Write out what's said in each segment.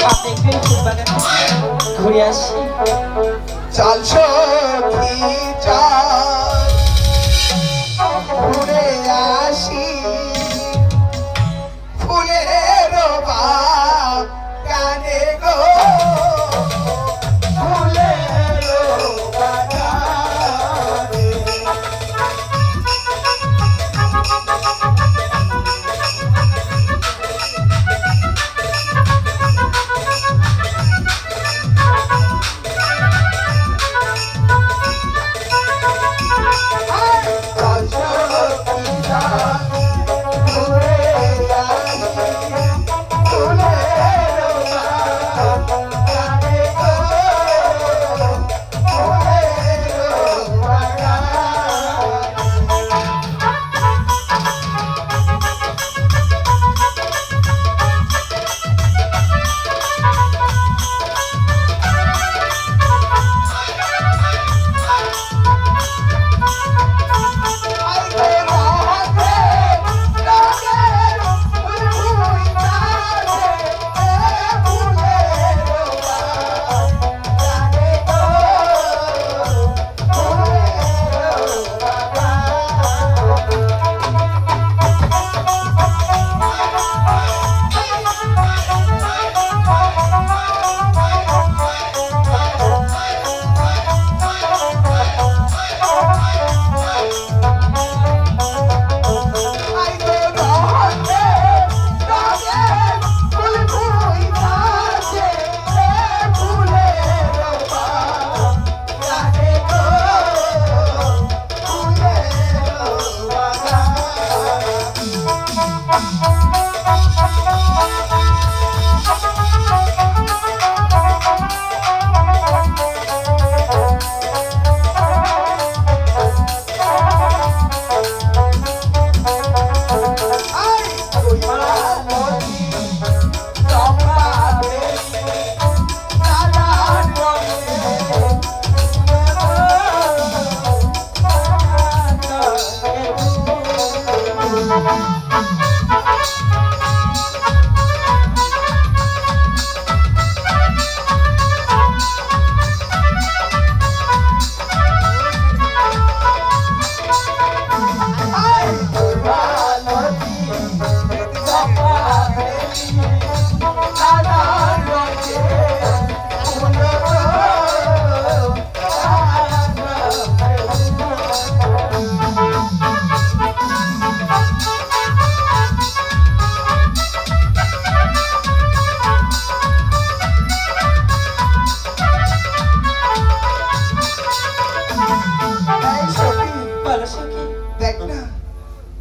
আপনি একটু এই ফুল বাগানে ঘুরে আসি। চল সখী চল ঘুরে আসি ফুলের বাগানে গো ফুলের বাগানে।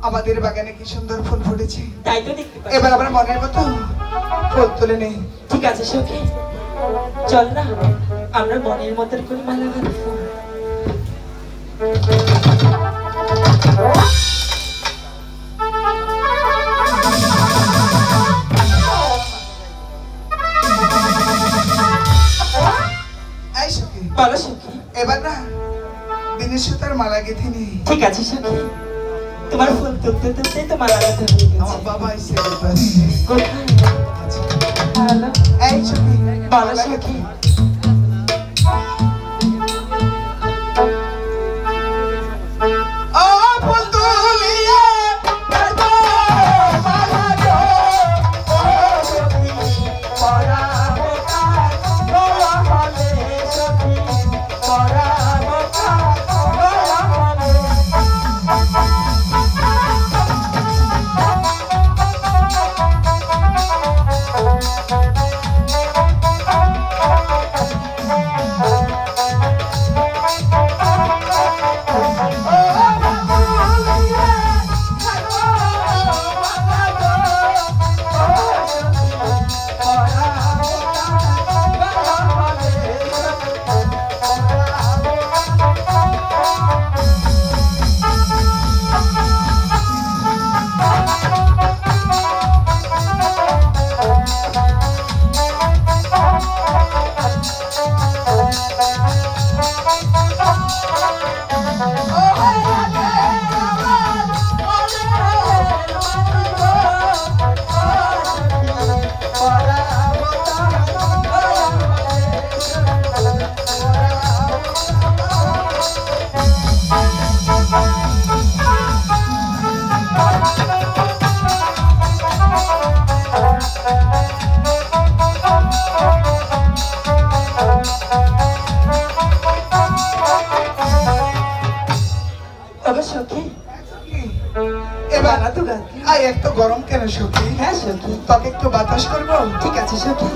আমাদের বাগানে কি সুন্দর ফুল ফুটেছে, তাই তো দেখতে পাচ্ছি। এবার আমরা মনের মতো ফুল তুলে নেই। ঠিক আছে সখী, চল না আমরা মনের মতন করে মালা গাঁথবো। বলো সখী। এবার না বিনের সুতার মালা গেঁথে নেই। ঠিক আছে সখী, তোমার ফুল তুলতে তুলতে তো মালা গাঁথা হয়ে গেছে। আমার বাবা এসে কোথায়? ভালো। এই সখী, বলো সখী। রাত্রি। আয় একটু গরম কেন সখী? হ্যাঁ সখী, তোকে একটু বাতাস করবো? ঠিক আছে সখী।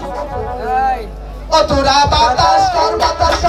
ও তোরা বাতাস কর বাতাস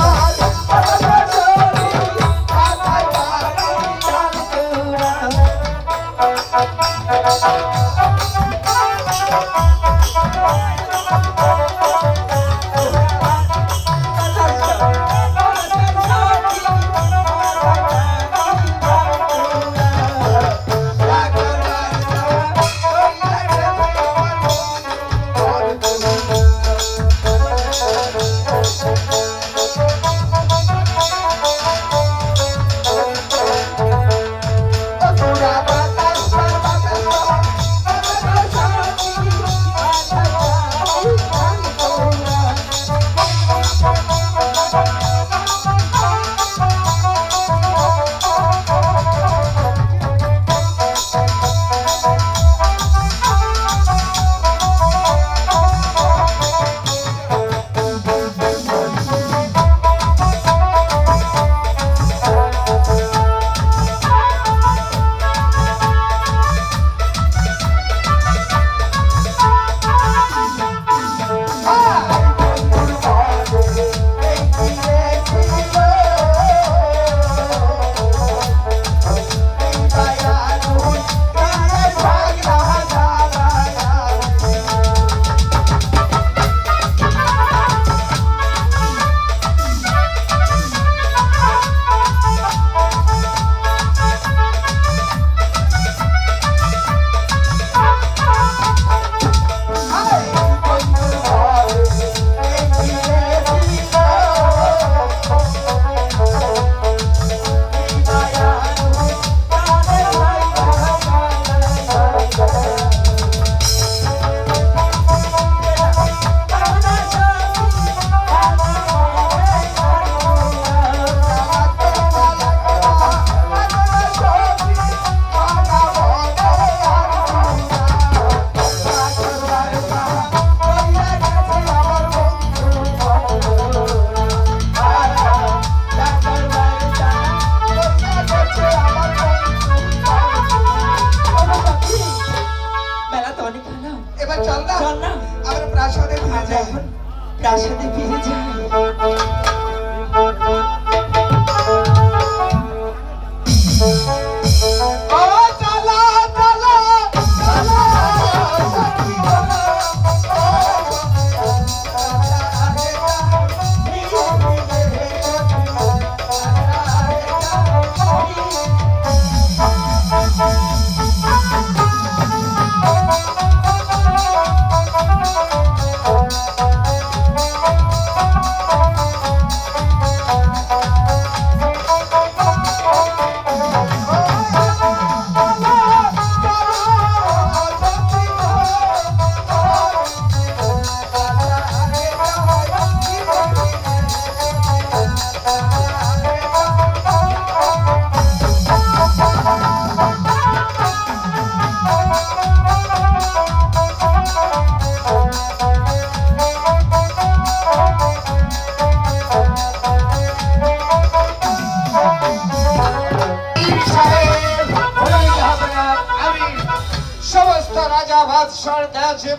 প্রাসাদে ফিরে যাই।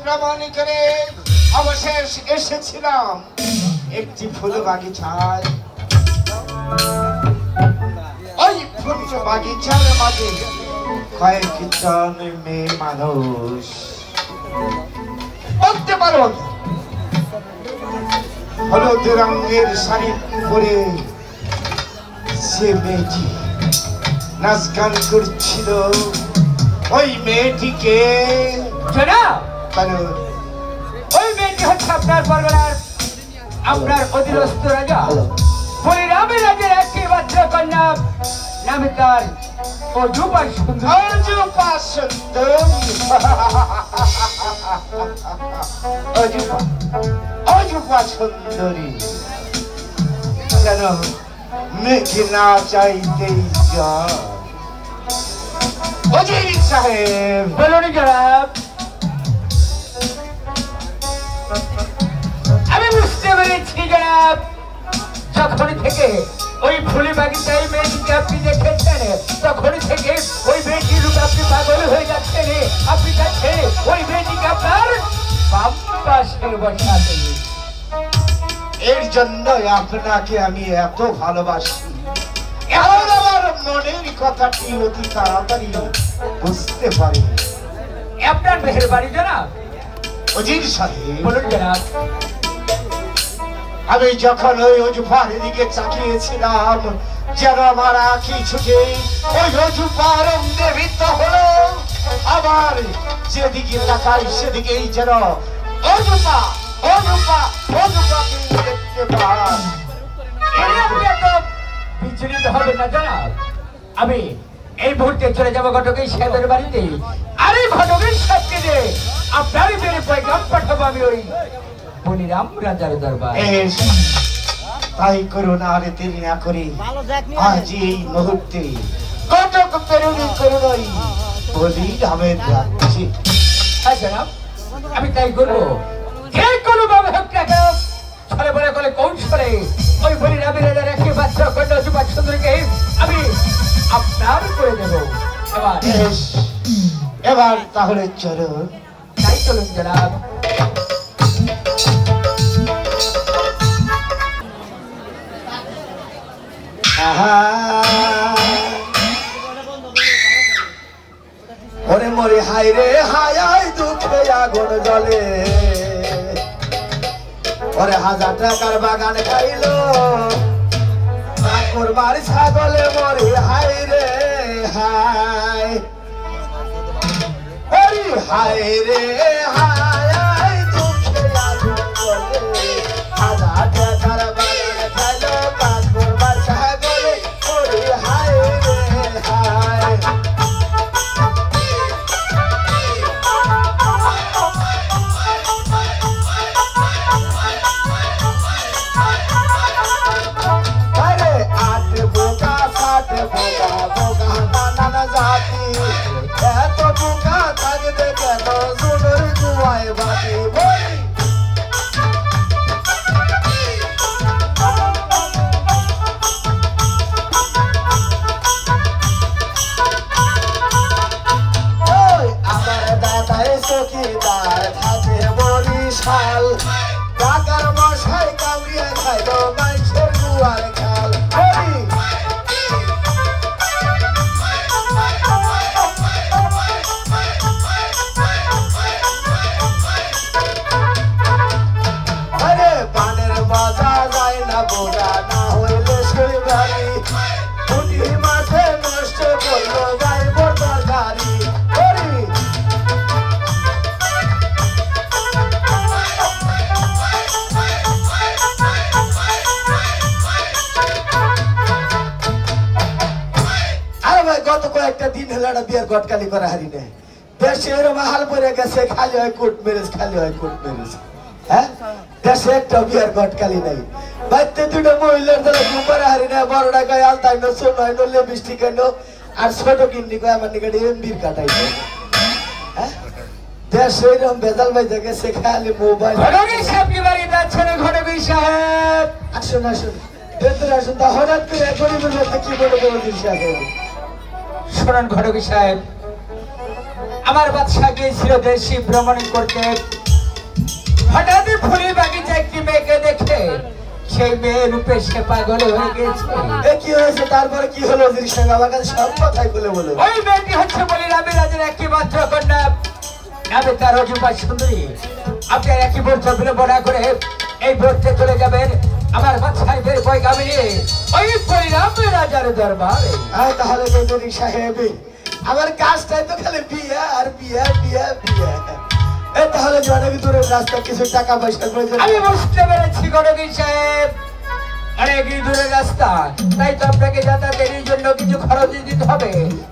ভ্রমণ করে অবশেষ এসেছিলাম একটি ফুল বাগিচায়। ওই ফুল বাগিচার মাঝে কয়েকজন মেয়ে মানুষ বলতে পারো হলুদ রঙের শাড়ি পরে সে মেয়েটি নাচ গান করছিল। ওই মেয়েটিকে ওই মেয়েটি হচ্ছে আপনার পরগনার আপনার অধীনস্থ রাজা বলিরামের রাজের একটি মাত্র কন্যা, নামে তার অজুপা সুন্দরী। অজুপা সুন্দরী, অজুপা সুন্দরী যেন মেঘে না চাইতেই যায়। অজির সাহেব বলুন জনাব। আমি বুঝতে পেরেছি জনাব, যখন থেকে ওই ফুলি বাগিচায় মেয়েটিকে আপনি দেখেছেন তখন থেকে ওই মেয়েটির রূপে আপনি পাগল হয়ে যাচ্ছেন, আপনি চাচ্ছেন ওই মেয়েটিকে আপনার বাম পাশে বসাতে। এর জন্য আপনাকে আমি এত ভালোবাসি, কারণ আমার মনের কথাটি অতি তাড়াতাড়ি বুঝতে পারি। আপনার মেহের বাড়ি জনাব? অজির সাহেব, বলুন জনাব। আমি যখন ওই অজুফার দিকে তাকিয়েছিলাম, যেন আমার আঁখি ছুটে ওই অজুফার অঙ্গীভূত হলো। আবার যেদিকে তাকাই সেদিকেই যেন অজুফা অজুফা অজুফাকে দেখতে পাই। আপনি এত বিচলিত হবেন না জনাব। আমি এই মুহূর্তে চলে যাবো ঘটকের সাহেবের বাড়িতে, আর এই ঘটকের সাহেবকে দিয়ে আপনার মেরে পয়গাম পাঠাবো আমি ওই বলিরাম রাজার দরবার। তাই করুন, আর দেরি না করে আজ এই মুহূর্তে কটক প্রেরণী করুন ওই বলিরামের রাজ্যে। হ্যাঁ জনাব, আমি তাই করবো। যে কোনো ভাবে হোক না কেন, ছলে বলে করে কৌশলে ওই বলিরামের রাজার একটি বাচ্চা কন্যা যুবক সুন্দরীকে আমি আপনার করে দেব। এবার তাহলে চলুন। তাই চলুন জনাব। ওরে মরে হাই রে হাই দুঃখে আগুন জ্বলে, ওরে 1000 টাকার বাগান খাইলো করবার ছাগলে মরে হাই রে হাই, ওরে হাই রে হাই দুঃখে আগুন জ্বলে, 1000 টাকার বাগান খাইলো করবার ছাগলে মরে হাই রে হাই। এত বোকা থাকবে কেন সুন্দর কুয়ায় বাতি বই। আমার দাদাই চকিদার থাকে বরিশাল, কাকার মশাই কামড়িয়ে খাইল মানুষের কুয়ার খাল। গত কয়েকটা দিন হলো একটা বিয়ার গটকালি করা হারি নেই, দেশে এরকম হাল পরে গেছে, খালি হয় কোর্ট ম্যারেজ, খালি হয় কোর্ট ম্যারেজ। হ্যাঁ, দেশে একটা বিয়ার গটকালি নাই। বাড়িতে দুটো মহিলার দ্বারা ঘুমার হারি নেই, বড় টাকায় আলতাই নো সোন হয় নলে বৃষ্টি কেন, আর ছোট কিন্নি কয় আমার নিকটে এমবির কাটাই। হ্যাঁ, দেশে এরকম বেজাল বাইজা গেছে, খালি মোবাইল। ঘটকের সাহেব কি বাড়ি যাচ্ছেন? ঘটকের সাহেব আসুন আসুন ভেতরে আসুন। তা হঠাৎ করে গরিবের মধ্যে কি বলে বলে সাহেব? শোনান ঘটকের সাহেব, আমার বাদশা গিয়েছিল দেশি ভ্রমণ করতে, হঠাৎ ফুলি বাগিচায় একটি মেয়েকে দেখে সেই মেয়ে রূপে সে পাগল হয়ে গেছে। কি হয়েছে? তারপরে কি হলো? আমার কাছে সব কথাই বলে বলো। ওই মেয়েটি হচ্ছে বলিরামের রাজের একটি মাত্র কন্যা, নামে তার অজুপা সুন্দরী। আপনি একই বোর্ড বিলম্বনা করে এই বোর্ডে চলে যাবেন আমার বাচ্চার বের পয়গামে নিয়ে ওই বলিরামের রাজার দরবারে। তাহলে গজনী সাহেব, আমার কাজটাই তো খালি বিয়া আর বিয়া বিয়া বিয়া। তাহলে অনেক দূরের রাস্তা, কিছু টাকা পয়সা প্রয়োজন। আমি বুঝতে পেরেছি গণবীর সাহেব, অনেক দূরের রাস্তা, তাই তো আপনাকে যাতায়াতের জন্য কিছু খরচ দিতে হবে।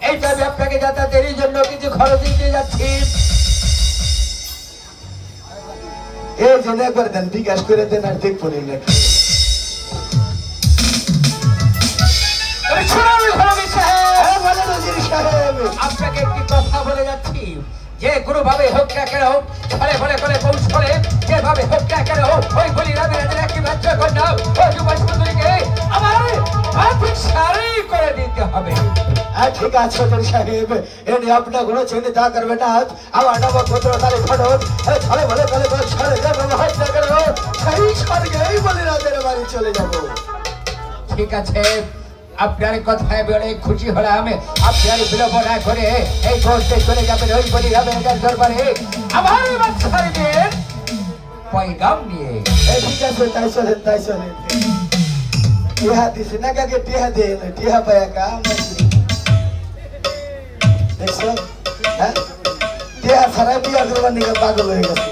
এই তো আমি আপনাকে যাতায়াতের জন্য কিছু খরচ দিতে যাচ্ছি। এই জন্য একবার দেন, বিকাশ করে দেন, আর দেখবো নাকি। আপনাকে একটি কথা বলে যাচ্ছি, যে কোনো ভাবে হোক না কেন, ফলে ফলে ফলে কৌশলে যেভাবে হোক না কেন, ওই বলিরামের রাজার একটি বাচ্চা কন্যা ওই যুবা সুন্দরীকে আমার ঠিক সারাই করে দিতে হবে। ঠিক আছে চৌধুরী সাহেব, এনে আপনার কোনো চিন্তা করবে না। আমার নবপুত্র তালে ঘটক ছলে বলে বলে সরে যাবো, হত্যা করবো, সেই স্বর্গেই বলে রাজের বাড়ি চলে যাবো। ঠিক আছে, আপনার কথায় বলে খুশি হলাম। আপনার বিলম্ব না করে এই মুহূর্তে চলে যাবেন ওই বলি রামের দরবারে আমার বাচ্চাদের পয়গাম নিয়ে। ঠিক আছে, তাই চলেন তাই চলেন। টিহা দিছি না কাকে, টিহা দেন, টিহা পায়া কাম দেখছো? হ্যাঁ, টিহা ছাড়া বিয়া করবার নিয়ে পাগল হয়ে গেছে।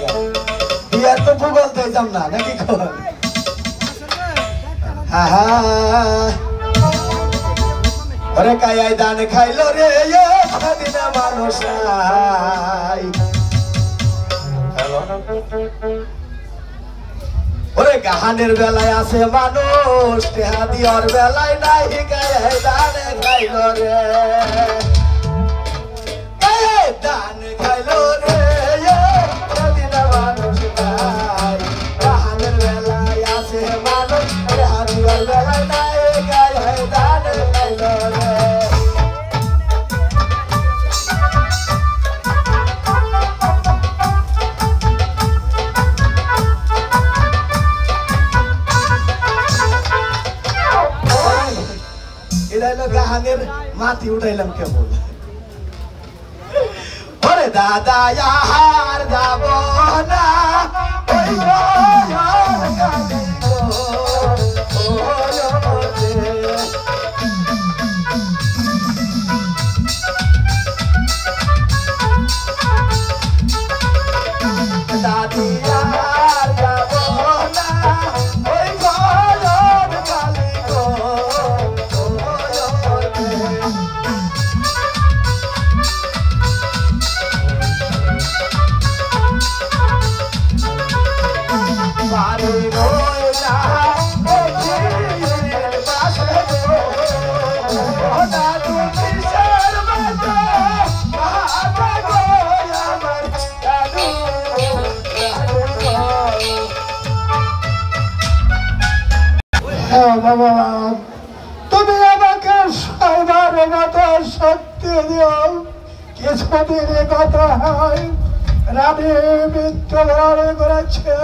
বিয়ার তো ভূগোল দিতাম না নাকি খবর? ওরে কায়াই দান খাইলো রে স্বাধীন মানুষ নাই। ওরে গাহানের বেলায় আছে মানুষ, টেহা দিয়ার বেলায় নাই। কায়াই দান খাইলো রে, কায়াই দান খাইলো রে স্বাধীন মানুষ নাই। গাহানের বেলায় আছে মানুষ, টেহা দিয়ার বেলায় নাই। কায়াই দান খাইলো রে। গাহানের মাটি উঠাইলাম কেবল। ওরে দাদা আর যাব না, দাদি আর যাব না, ওই গরম কালি গো। বাবা, তুমি আমাকে সবার মতো শক্তি দিও। কিছুদিন কথা হয় রানী মৃত্যুবরণ করেছে,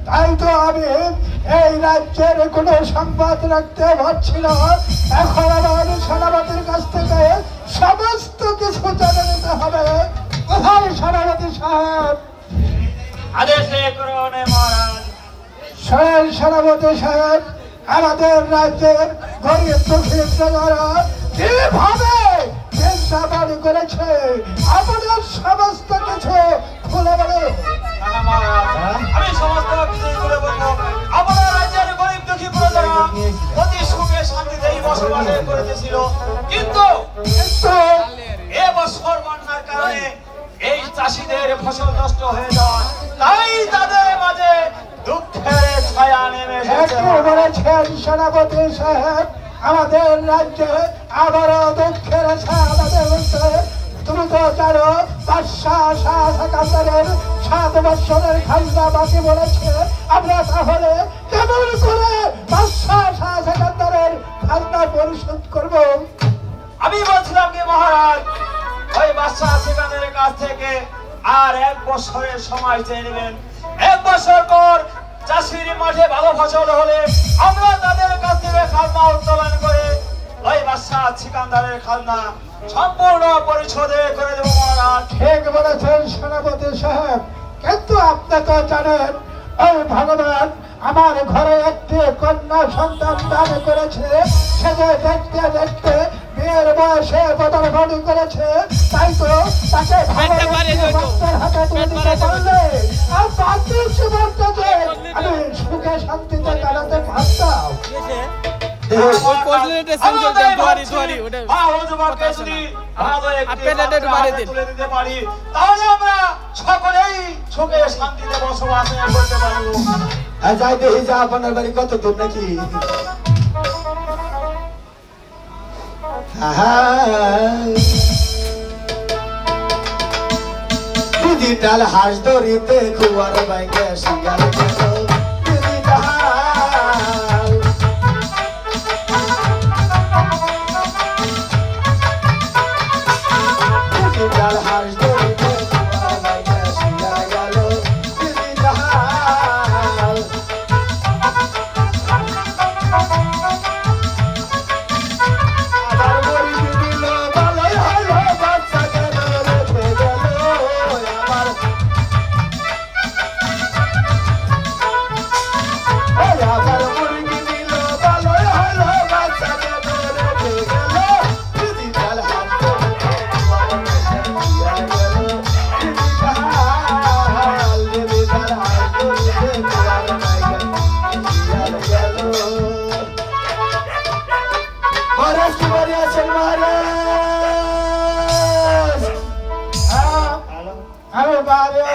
তাই তো আমি এই রাজ্যের কোনো সংবাদ রাখতে পারছি না। এখন আমার সেনাপতির কাছ থেকে সমস্ত কিছু জেনে নিতে হবে। কোথায় সেনাপতি সাহেব? আদেশে করুন মহারাজ। সেনাপতি সাহেব, আমাদের রাজ্যের গরিব দুঃখী প্রজারা যেভাবে চিন্তা বাড়ি করেছে, আমাদের সমস্ত কিছু খুলে বলে। আমি সমস্ত কিছু খুলে বলবো। আপনার রাজ্যের গরিব দুঃখী প্রজারা অতি সুখে শান্তিতেই বসবাস করতেছিল, কিন্তু এ বছর বন্যার কারণে এই চাষিদের ফসল নষ্ট হয়ে যায়, তাই তাদের মাঝে দুঃখের ছায়া নেমে এসেছে। বলেছেন সেনাপতি সাহেব, আমাদের রাজ্যে আবারও দুঃখের ছায়া আমাদের হচ্ছে। তুমি তো জানো বাদশাহ শাহ সেকান্দারের 7 বছরের খাজনা বাকি বলেছে। আমরা তাহলে কেমন করে বাদশাহ শাহ সেকান্দারের খাজনা পরিশোধ করব? আমি বলছিলাম কি মহারাজ, ওই বাদশাহ সেকান্দারের কাছ থেকে আর 1 বছরের সময় চেয়ে নেবেন। 1 বছর পর চাষির মাঠে ভালো ফসল হলে আমরা তাদের কাছ থেকে খাজনা উত্তোলন করে ওই বাদশাহ সেকান্দারের খাজনা সম্পূর্ণ পরিশোধ করে দেব মহারাজ। ঠিক বলেছেন সেনাপতি সাহেব, কিন্তু আপনি তো জানেন ওই ভগবান আমার ঘরে একটি কন্যা সন্তান দান করেছে। সে যে দেখতে দেখতে বিয়ের বয়সে পদার্পণ করেছে, তাই তো তাকে ভক্তের হাতে তুলে দিতে পারলে আর বাকি জীবনটা যে আমি সুখে শান্তিতে কাটাতে পারতাম। তাহলে আমরা সকলেই সুখে শান্তিতে বসবাস করতে পারবো। যাই দেখি যা আপনার বাড়ি কত দূর নাকি? ডিজিটাল হাঁস ধরিতে খুয়ার বাইকে শিকার ডিজিটাল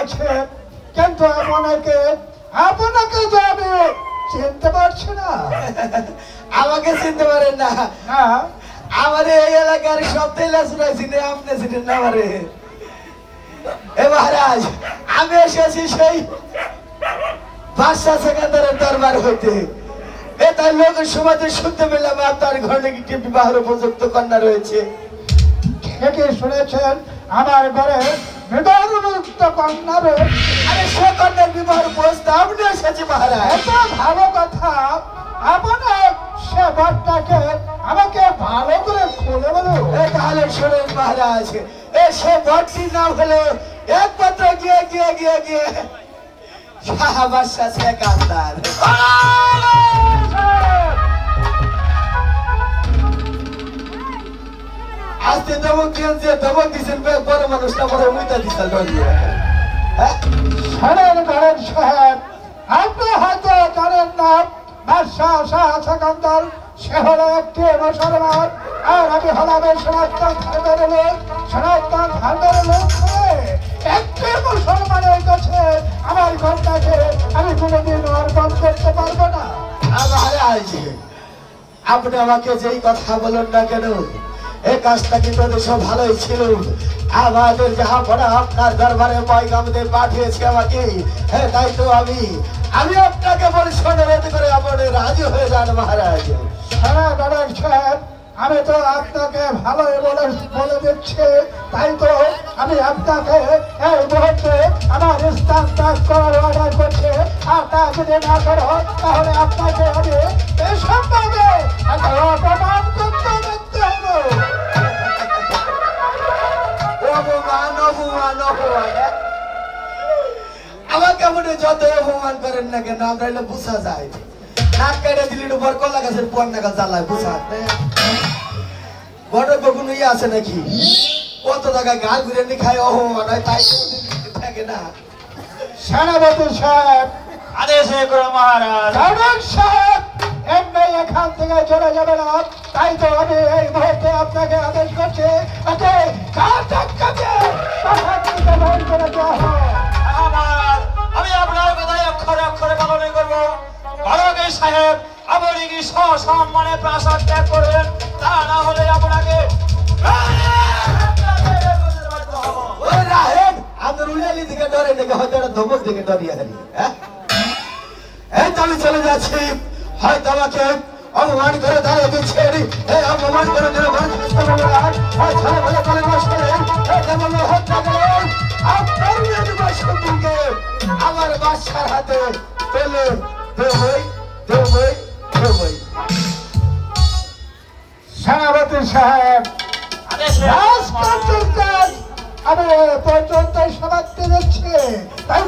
আছে, কিন্তু আপনাকে যে আমি চিনতে পারছি না। আমাকে চিনতে পারেন না? না, আমার এই এলাকার সব তেলা শুনাইছি না, আপনি চিনেন না আমারে? এ মহারাজ, আমি এসেছি সেই বাদশাহ সেকেন্দারের দরবার হইতে। এ তার লোকের সমাজে শুনতে পেলাম আপনার ঘরে একটি বিবাহের উপযুক্ত কন্যা রয়েছে। ঠিকই শুনেছেন, আমার ঘরে বিবাহযুক্ত কন্যা রয়েছে। আরে সে কন্যার বিবাহের প্রস্তাব নিয়ে এসেছি মহারাজ। এত ভালো কথা, আপনার সে বরটাকে আমাকে ভালো করে খুলে বলুন। এ তাহলে শোনেন মহারাজ, এ সে বরটির নাম হলো একমাত্র গিয়ে শাহ বাদশাহ সেকেন্দার। আজকে ধমক দিয়েছেন বড় মানুষটা বড় মুইতা দিচ্ছেন। শোনেন করেন সাহেব, আপনি হয়তো জানেন না বাদশাহ শাহ সেকেন্দার সে হলো একটি মুসলমান, আর আমি হলাম এই সনাতন ধর্মের লোক। সনাতন ধর্মের লোক হয়ে একটি মুসলমানের কাছে আমার কন্যাকে আমি কোনোদিন অর্পণ করতে পারবো না। মহারাজ, আপনি আমাকে যেই কথা বলেন না কেন, এই কাজটা কিন্তু সব ভালোই ছিল। আমাদের যাহা পড়া আপনার দরবারে পয়গামে পাঠিয়েছে আমাকে, হ্যাঁ তাই তো আমি আপনাকে বলছি অনুরোধ করে আপনি রাজি হয়ে যান মহারাজ। সারা দাদার সাহেব, আমি তো আপনাকে ভালোই বলে দিচ্ছি, তাই তো আমি আপনাকে এই মুহূর্তে আমার স্থান ত্যাগ করার অর্ডার করছি। আর তা যদি না করো তাহলে আপনাকে আমি এসবভাবে অপমান করতে দেখতে হবে। আমাকে মনে যত অপমান করেন না কেন, আমরা এলে বুঝা যায়। নাক কেটে দিলি উপর কলা গাছের পর নাকা জ্বালায় বুঝা বড় কখনো ইয়ে আছে নাকি? কত জায়গায় গাল ঘুরে নি খায় অপমান হয়, তাই থাকে না। সেনাপতি সাহেব, আদেশ করো মহারাজ। দাদার সাহেব এমনি এখান থেকে চলে যাবে না, তাই তো আমি এই মুহূর্তে আপনাকে আদেশ করছি ওকে কার ধাক্কাতে পাহাড় থেকে বের করে দেওয়া হয়। আমি আপনার কথায় অক্ষরে পালন করবো। বালকের সাহেব, আপনি কি সসম্মানে প্রাসাদ ত্যাগ করবেন? তা না হলে আপনাকে আপনার উড়ালি দিকে ডরে দেখে হয়তো একটা ধমক দিকে ডরিয়ে হারি। এই তো আমি চলে যাচ্ছি, হয়তো আমাকে অপমান করে দাঁড়িয়ে দিচ্ছে। এই অপমান করে দিলে আমার বাদশার হাতে পেলে সেনাপতি সাহেব, আদেশ রাজকার্যের কাজ আমি পর্যন্ত সমাপ্তি দিচ্ছি, তাই